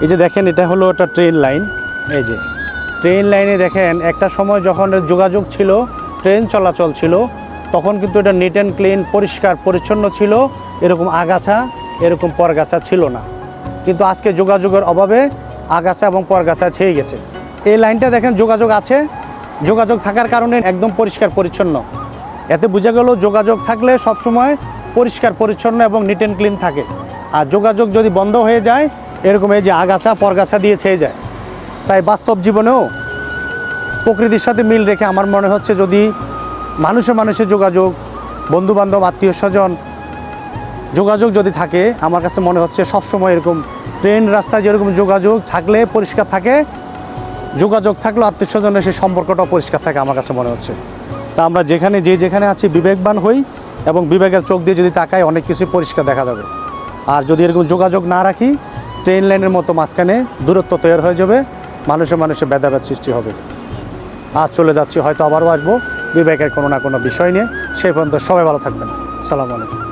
এই যে দেখেন এটা হলো একটা ট্রেন লাইন। এই যে ট্রেন লাইনে দেখেন একটা সময় যখন যোগাযোগ ছিল, ট্রেন চলাচল ছিল, তখন কিন্তু এটা নিট অ্যান্ড ক্লিন, পরিষ্কার পরিচ্ছন্ন ছিল, এরকম আগাছা এরকম পরগাছা ছিল না। কিন্তু আজকে যোগাযোগের অভাবে আগাছা এবং পরগাছা ছেয়ে গেছে। এই লাইনটা দেখেন যোগাযোগ আছে, যোগাযোগ থাকার কারণে একদম পরিষ্কার পরিচ্ছন্ন। এতে বোঝা গেল যোগাযোগ থাকলে সবসময় পরিষ্কার পরিচ্ছন্ন এবং নিট অ্যান্ড ক্লিন থাকে। আর যোগাযোগ যদি বন্ধ হয়ে যায়, এরকম এই যে আগাছা পরগাছা দিয়ে ছেয়ে যায়। তাই বাস্তব জীবনেও প্রকৃতির সাথে মিল রেখে আমার মনে হচ্ছে যদি মানুষে মানুষের যোগাযোগ, বন্ধুবান্ধব, আত্মীয় স্বজন যোগাযোগ যদি থাকে, আমার কাছে মনে হচ্ছে সবসময় এরকম ট্রেন রাস্তায় যেরকম যোগাযোগ থাকলে পরিষ্কার থাকে, যোগাযোগ থাকলেও আত্মীয় স্বজনের সেই সম্পর্কটাও পরিষ্কার থাকে আমার কাছে মনে হচ্ছে। তা আমরা যেখানে আছি বিবেকবান হই এবং বিবেকের চোখ দিয়ে যদি তাকাই, অনেক কিছু পরিষ্কার দেখা যাবে। আর যদি এরকম যোগাযোগ না রাখি, ট্রেন লাইনের মতো মাঝখানে দূরত্ব তৈরি হয়ে যাবে, মানুষে ভেদাভেদ সৃষ্টি হবে। আজ চলে যাচ্ছি, হয়তো আবারও আসবো বিবেকের কোনো না কোনো বিষয় নিয়ে। সেই পর্যন্ত সবাই ভালো থাকবেন। আসসালামু আলাইকুম।